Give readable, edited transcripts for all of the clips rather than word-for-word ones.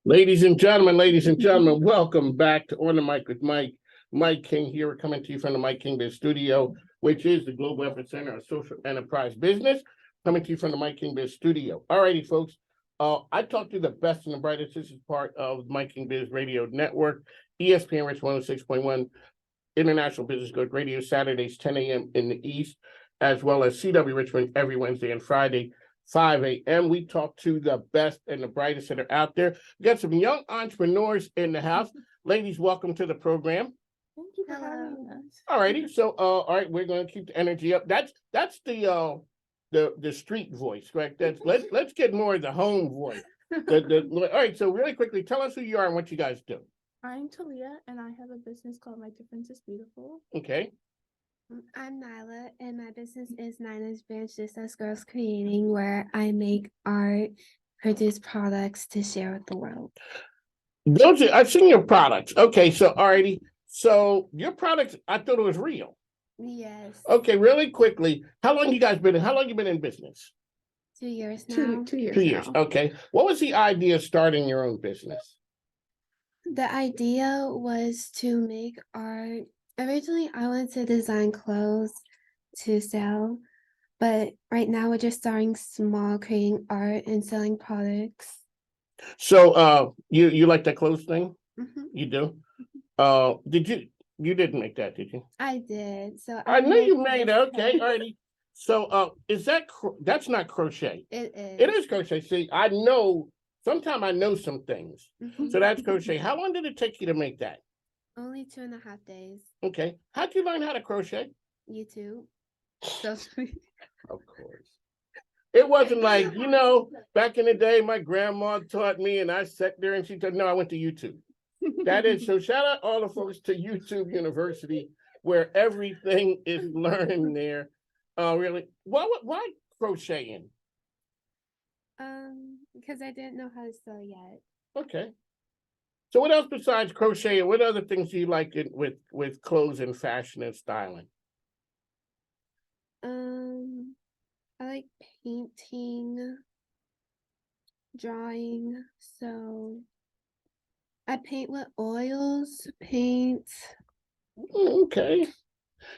Ladies and gentlemen, welcome back to On the Mic with Mike. Mike King here. We're coming to you from the Mike King Biz Studio, which is the global epicenter of social enterprise business. Coming to you from the Mike King Biz Studio. All righty, folks. I talked to the best and the brightest. This is part of the Mike King Biz Radio Network, ESPN Rich 106.1, International Business Good Radio, Saturdays, 10 a.m. in the East, as well as CW Richmond every Wednesday and Friday, 5 a.m. We talk to the best and the brightest that are out there. We got some young entrepreneurs in the house. Ladies, welcome to the program. Thank you for having us. All righty. So, all right, we're going to keep the energy up. That's the street voice, correct? Let's get more of the home voice. All right. So, really quickly, tell us who you are and what you guys do. I'm Talia, and I have a business called My Difference is Beautiful. Okay. I'm Nyla, and my business is Nyla's Vincent Girls Creating, where I make art, produce products to share with the world. I've seen your products. Okay, so alrighty. So your products, I thought it was real. Yes. Okay, really quickly, how long you been in business? 2 years now. 2 years. 2 years. now. Okay. What was the idea of starting your own business? The idea was to make art. Originally, I wanted to design clothes to sell, but right now we're just starting small, creating art and selling products. So you like that clothes thing? Mm-hmm. You do? You didn't make that, did you? I did. So I knew you making made this it. Okay, head. alrighty. So that's not crochet. It is. It is crochet. See, I know sometimes I know some things. Mhm. So that's crochet. How long did it take you to make that? Only 2.5 days. Okay. How'd you learn how to crochet? YouTube. So Of course. It wasn't like, back in the day, my grandma taught me and I sat there and she said, no, I went to YouTube. That is, so shout out all the folks to YouTube University where everything is learned there. Really. Why crocheting? because I didn't know how to sew yet. Okay. So what else besides crocheting? What other things do you like with clothes and fashion and styling? I like painting, drawing. So I paint with oils, paints. Okay.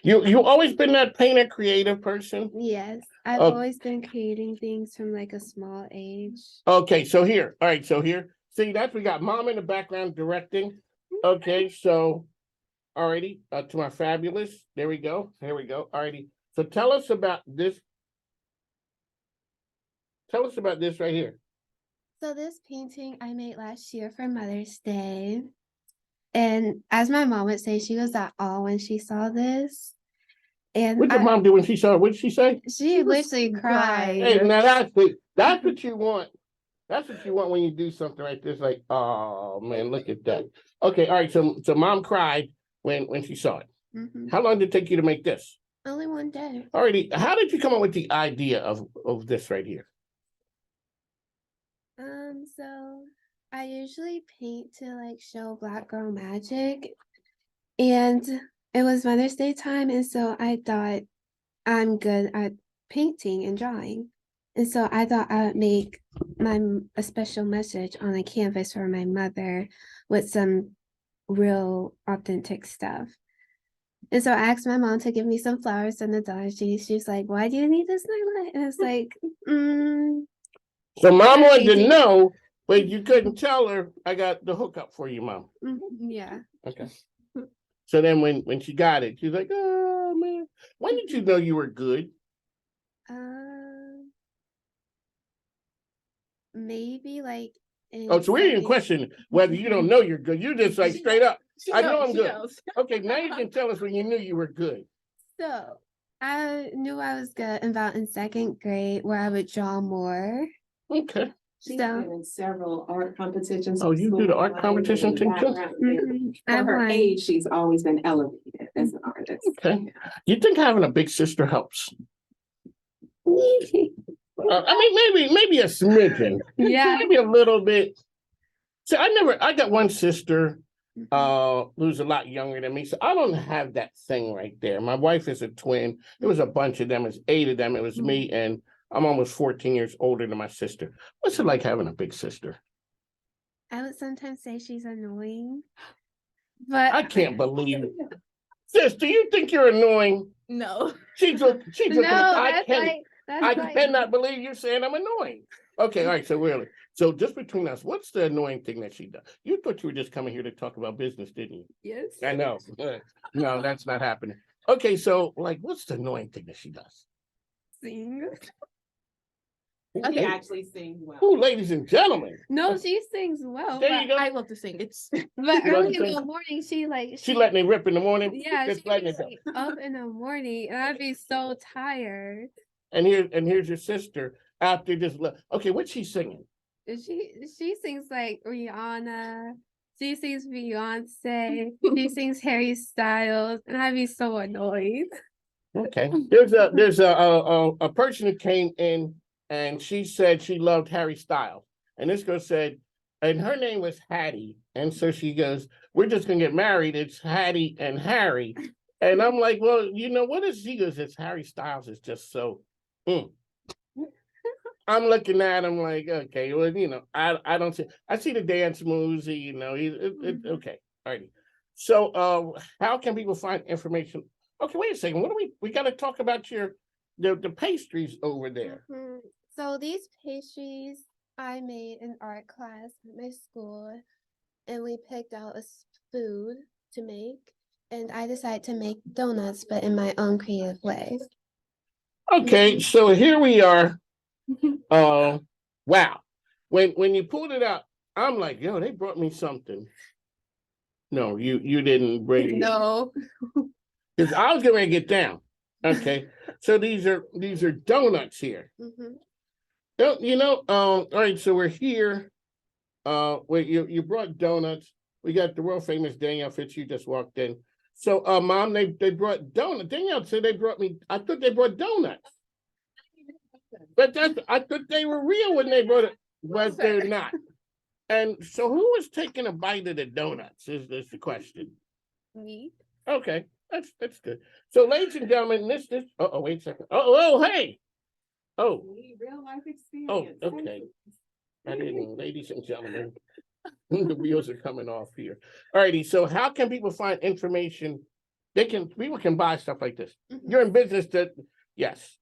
You always been that painter, creative person? Yes, I've Oh. always been creating things from like a small age. Okay, so here. All right, so here. See, we got mom in the background directing. Okay, so alrighty, to my fabulous. There we go. Alrighty. So tell us about this. Tell us about this right here. So this painting I made last year for Mother's Day. And as my mom would say, she was at awe when she saw this. And What did mom do when she saw it? What did she say? she literally cried. Hey, now that's what you want. That's what you want when you do something like this. Like, oh man, look at that. Okay, all right. So mom cried when she saw it. Mhm. How long did it take you to make this? Only one day. Alrighty. How did you come up with the idea of this right here? So I usually paint to like show Black girl magic, and it was Mother's Day time, and so I thought I'm good at painting and drawing, and so I thought I would make a special message on a canvas for my mother with some real authentic stuff. And so I asked my mom to give me some flowers and the dollar. She's like, "Why do you need this, Nyla?" And it's like, So mom wanted to Painting. know, but you couldn't tell her. I got the hookup for you, mom. yeah. Okay. So then when she got it, she's like, oh man. When did you know you were good? Maybe like. Oh, so we didn't question whether you don't know you're good. You just like straight up. I know I'm good. Okay, now you can tell us when you knew you were good. So I knew I was good about in second grade, where I would draw more. Okay. She's been in several art competitions. Oh, you do the art competition thing too? For her age, she's always been elevated as an artist. Okay. You think having a big sister helps? I mean, maybe a smidgen. Yeah. Maybe a little bit. See, I got one sister who's a lot younger than me. So I don't have that thing right there. My wife is a twin. There was a bunch of them. It was 8 of them. It was me, and I'm almost 14 years older than my sister. What's it like having a big sister? I would sometimes say she's annoying, but I can't believe it. Sis, do you think you're annoying? No. She's no, looking at that's I like cannot believe you're saying I'm annoying. Okay, all right, so really. So just between us, what's the annoying thing that she does? You thought you were just coming here to talk about business, didn't you? yes. I know. No, that's not happening. Okay, so like what's the annoying thing that she does? Sing. She Okay. actually sings well. Oh, ladies and gentlemen. No, she sings well, There you go. I love to sing. It's but You know early what in I'm the morning She letting it rip in the morning. yeah, Just she letting was it go. like up in the morning, and I'd be so tired. And here's your sister after this. Okay, what's she singing? And she sings like Rihanna. She sings Beyonce. She sings Harry Styles, and I'd be so annoyed. Okay. There's a person who came in and she said she loved Harry Styles. And this girl said, and her name was Hattie. And so she goes, we're just gonna get married. It's Hattie and Harry. And I'm like, well, you know, what is she goes, it's Harry Styles is just so I'm looking at him like, okay, well, you know, I don't see I see the dance moves, you know, okay. All righty. So how can people find information? Okay, wait a second. What do we gotta talk about the pastries over there. Mhm. So these pastries I made in art class at my school, and we picked out a food to make, and I decided to make donuts, but in my own creative way. Okay, so here we are. Wow. When you pulled it out, I'm like, yo, they brought me something. No, you didn't bring it. No. Because I was going to get down. Okay, so these are donuts here. Mhm. Don't you know? All right, so we're here. Wait, you brought donuts. We got the world famous Danielle Fitz. You just walked in. So, Mom, they brought donuts. Danielle said they brought me. I thought they brought donuts, but I thought they were real when they brought it, but they're not. And so, who was taking a bite of the donuts? Is the question? Me. Okay, that's good. So, ladies and gentlemen, this oh wait a second. Oh hey. Oh, Real life oh, experience. okay. I didn't, ladies and gentlemen, the wheels are coming off here. All righty, so how can people find information? People can buy stuff like this. Mhm. You're in business that, yes.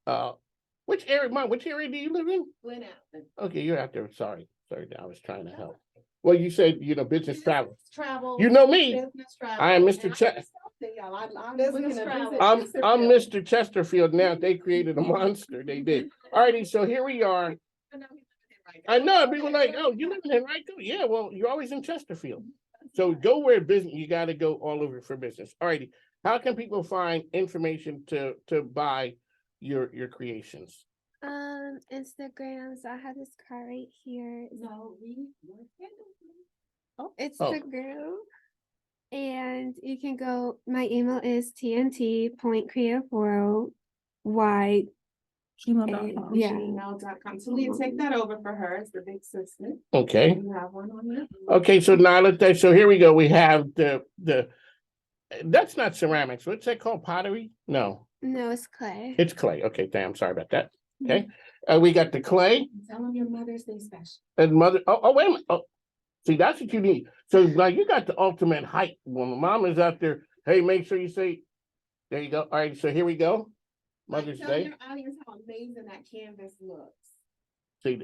Which area, Mom, which area do you live in? Went out. Okay, you're out there. Sorry, I was trying to help. Well, you said, you know, business travel. Travel. You know me. Business travel. I am Mr. And Ch- I'm looking to visit I'm Chesterfield. Mr. Chesterfield now. They created a monster. They did. All righty, so here we are. I know people like, oh, you live in Henrico? Yeah, well, you're always in Chesterfield. So go where business, you got to go all over for business. All righty. How can people find information to buy your creations? Instagram. So I have this card right here. No, Instagram. And you can go, my email is tnt.creative4y. gmail.com. Yeah. gmail.com. So Leah, take that over for her as the big sister. Okay. You have one on there. Okay, so now so here we go. We have the that's not ceramics. What's that called? Pottery? No, No, it's clay. it's clay. Okay, damn, sorry about that. Okay. We got the clay Tell them your Mother's Day special. and mother. Oh, wait a minute. Oh, see, that's what you need. So now you got the ultimate height. When Mom is out there, hey, make sure you say, there you go. All right, so here we go. Mother's Tell Day. your audience how amazing that canvas looks. See,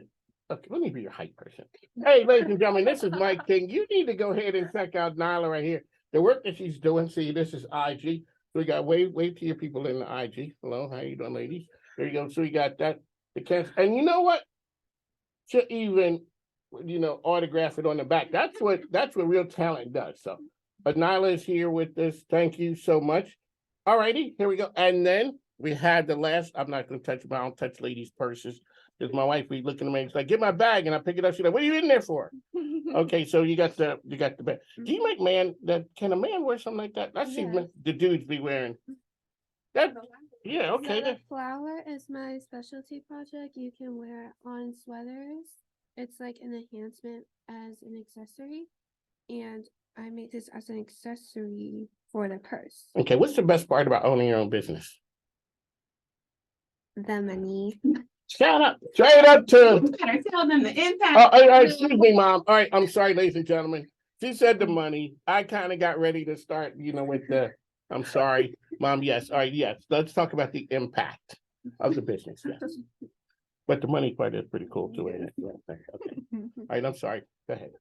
okay, let me be your height person. Hey, ladies and gentlemen, this is Mike King. You need to go ahead and check out Nyla right here. The work that she's doing. See, this is IG. So we got wave to your people in the IG. Hello, how you doing, ladies? There you go. So we got that. The canvas, and you know what? To even, you know, autograph it on the back. That's what real talent does. So, but Nyla is here with this. Thank you so much. All righty, here we go. And then we had the last. I'm not going to touch. I don't touch ladies' purses. Because my wife be looking at me, she's like, get my bag, and I pick it up. She's like, what are you in there for? Okay, so you got the bag. Do you make can a man wear something like that? I see Yeah. the dudes be wearing that. Yeah, So okay. the flower is my specialty project. You can wear it on sweaters. It's like an enhancement as an accessory. And I made this as an accessory for the purse. Okay, what's the best part about owning your own business? The money. Shout out, straight up to. Better tell them the impact. Excuse me, Mom. All right, I'm sorry, ladies and gentlemen. She said the money. I kind of got ready to start, with the. I'm sorry, Mom. Yes, all right, yes. Let's talk about the impact of the business. Yes, but the money part is pretty cool too, isn't it? Yeah, okay. All right, I'm sorry. Go ahead.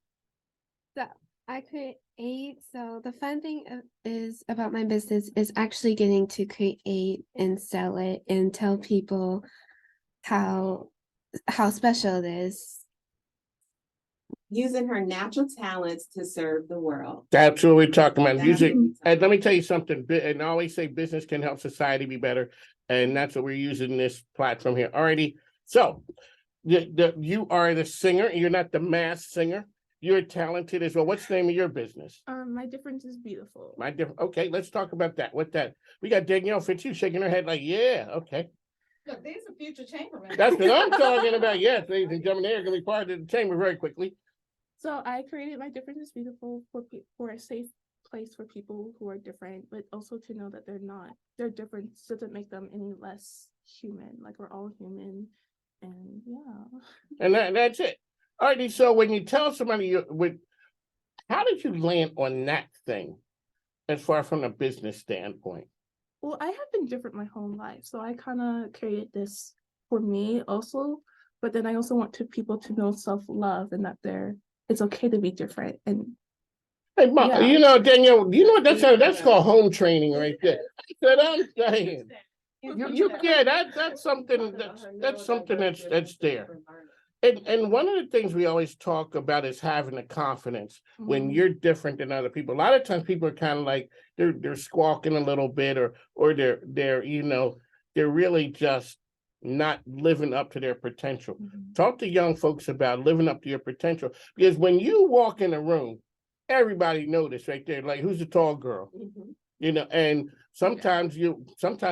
So I create, so the fun thing is about my business is actually getting to create and sell it and tell people how special it is. Using her natural talents to serve the world. That's what we're talking about. Music. Absolutely. And let me tell you something. And I always say business can help society be better. And that's what we're using this platform here. Alrighty. So you are the singer. You're not the mass singer. You're talented as well. What's the name of your business? My difference is beautiful. Okay, let's talk about that. What that? We got Danielle Fitzhugh shaking her head like, yeah, okay. Look, these are future chambermen. That's what I'm talking about. Yes, ladies and gentlemen, they're going to be part of the chamber very quickly. So I created My Difference is Beautiful for a safe place for people who are different, but also to know that their difference doesn't make them any less human. Like, we're all human, and yeah. And that's it. Alrighty, so when you tell somebody how did you land on that thing as far from a business standpoint? Well, I have been different my whole life, so I kind of created this for me also, but then I also want people to know self-love and that it's okay to be different. And Hey, Mom, yeah. Danielle, what that's called home training right there. That's what I'm saying. That's something that's there. And one of the things we always talk about is having the confidence when you're different than other people. A lot of times people are kind of like they're squawking a little bit or they're really just not living up to their potential. Talk to young folks about living up to your potential, because when you walk in a room, everybody notice right there, like, who's the tall girl? And sometimes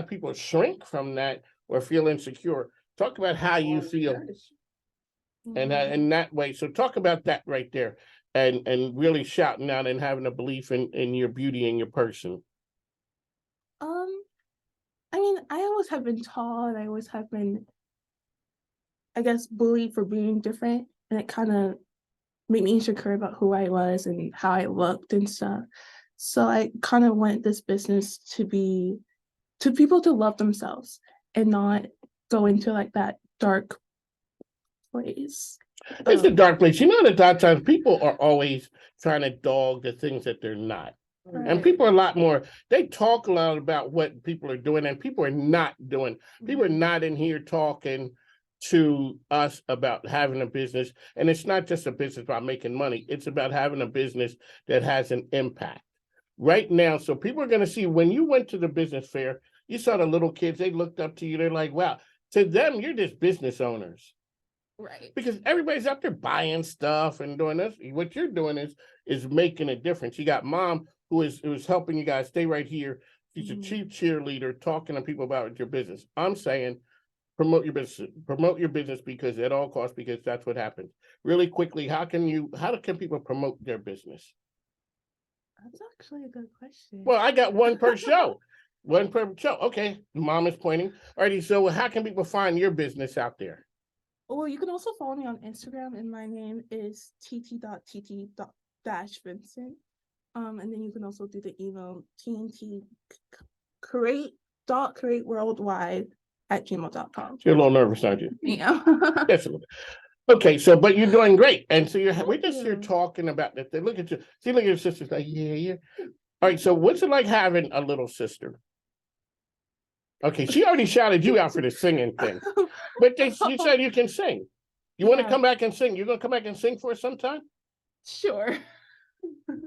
people shrink from that or feel insecure. Talk about how you feel. And in that way, so talk about that right there, and really shouting out and having a belief in your beauty and your person. I mean, I always have been tall, and I always have been, I guess, bullied for being different, and it kind of made me insecure about who I was and how I looked and stuff. So I kind of want this business to people to love themselves and not go into like that dark place. It's a dark place. That a lot of times people are always trying to dog the things that they're not. Right. And people are a lot more, they talk a lot about what people are doing, and people are not doing. People are not in here talking to us about having a business. And it's not just a business about making money. It's about having a business that has an impact. Right now, so people are going to see, when you went to the business fair, you saw the little kids, they looked up to you. They're like, wow, to them, you're just business owners. Right. Because everybody's out there buying stuff and doing this. What you're doing is making a difference. You got Mom who is helping you guys. Stay right here. She's a chief cheerleader talking to people about your business. I'm saying promote your business because at all costs, because that's what happens. Really quickly, how can people promote their business? That's actually a good question. Well, I got one per show. One per show. Okay, Mom is pointing. Alrighty, so how can people find your business out there? Well, you can also follow me on Instagram, and my name is tt.tt.-Vincent. And then you can also do the email tnt.create.worldwide@gmail.com. You're a little nervous, aren't you? Yeah. Yes, a little bit. Okay, so but you're doing great, and so we're just here you. talking about that. Look at you. See, look at your sister's like, yeah. All right, so what's it like having a little sister? Okay, she already shouted you out for the singing thing, but you said you can sing. You want to come back and sing? You're gonna come back and sing for us sometime? Sure.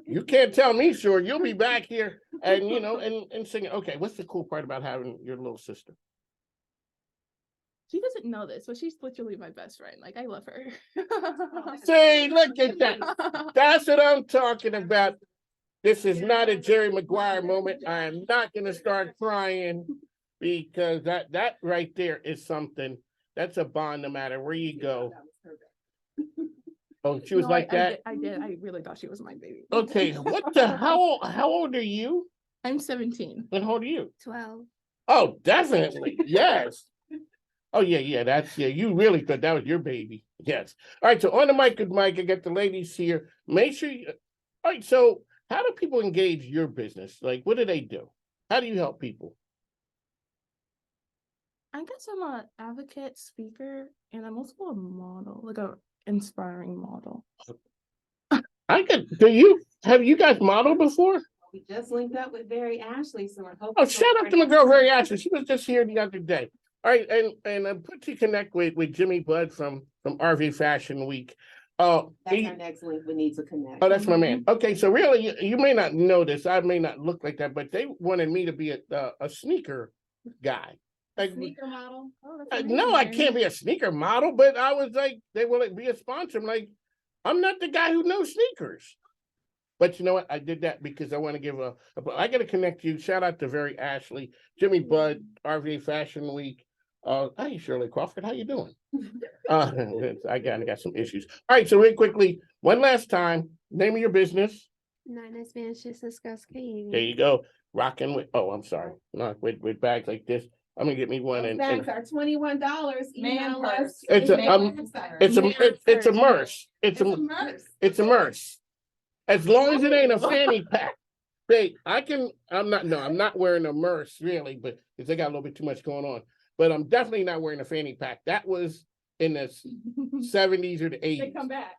You can't tell me sure. You'll be back here and and singing. Okay, what's the cool part about having your little sister? She doesn't know this, but she's literally my best friend. Like, I love her. See, look at that. That's what I'm talking about. This is not a Jerry Maguire moment. I am not gonna start crying, because that right there is something. That's a bond no matter where you go. Oh, she was like that? I did. I really thought she was my baby. Okay, how old are you? I'm 17. And how old are you? 12. Oh, definitely. Yes. Oh, yeah, you really thought that was your baby. Yes. All right, so on the mic with Mike, I got the ladies here. Make sure you, all right, so how do people engage your business? Like, what do they do? How do you help people? I guess I'm an advocate, speaker, and I'm also a model, like a inspiring model. Have you guys modeled before? We just linked up with Barry Ashley, so I hope. Oh, shout out to my girl, Very Ashley. She was just here the other day. All right, and put you connect with Jimmy Budd from RV Fashion Week. That's our next link. We need to connect. Oh, that's my man. Okay, so really, you may not know this. I may not look like that, but they wanted me to be a sneaker guy. Like, Sneaker model. Oh, that's no, I amazing. can't be a sneaker model, but I was like, they will be a sponsor. I'm like, I'm not the guy who knows sneakers. But you know what? I did that because I want to give I got to connect you. Shout out to Very Ashley, Jimmy Budd, RV Fashion Week. Hey, Shirley Crawford, how you doing? I got some issues. All right, so real quickly, one last time, name of your business. Nine Spanish Cisco There you go. Rocking with, oh, I'm sorry, not with bags like this. I'm gonna get me one and Bags are $21. Man Email purse. us. it's a it's a merce. It's a It's a merce. As long as it ain't a fanny pack. Hey, I'm not wearing a merce really, but because they got a little bit too much going on. But I'm definitely not wearing a fanny pack. That was in the 70s or the 80s. They come back.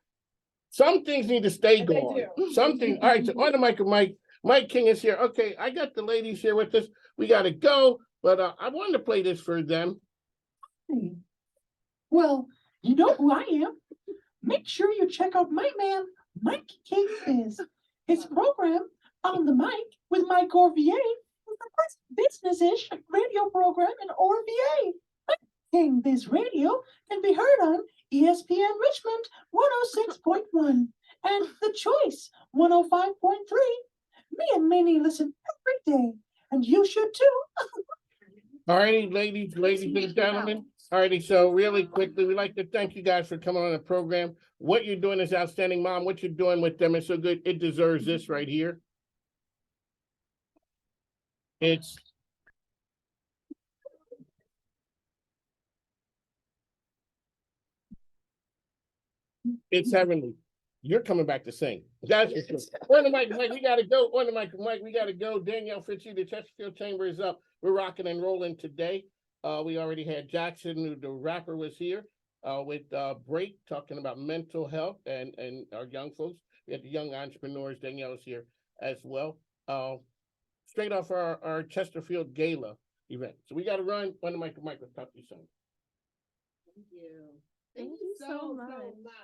Some things need to stay And they gone. do. Something, all right, so on the mic with Mike King is here. Okay, I got the ladies here with us. We gotta go, but I wanted to play this for them. Well, you know who I am. Make sure you check out my man, Mike King Biz. His program, On the Mic with Mike Orvier, is the best business-ish radio program in Orvier. Mike King Biz Radio can be heard on ESPN Richmond 106.1 and The Choice 105.3. Me and Minnie listen every day, and you should too. All righty, ladies and gentlemen. All righty, so really quickly, we'd like to thank you guys for coming on the program. What you're doing is outstanding, Mom. What you're doing with them is so good. It deserves this right here. It's heavenly. You're coming back to sing. Guys, on the mic, Mike, we gotta go. On the mic, Mike, we gotta go. Danielle Fitzhugh, the Chesterfield Chamber is up. We're rocking and rolling today. We already had Jackson, who the rapper, was here with Break, talking about mental health and our young folks. We had the young entrepreneurs. Danielle is here as well. Straight off our Chesterfield Gala event. So we got to run. On the mic, Mike, let's talk to you soon. Thank you. Thank you so much.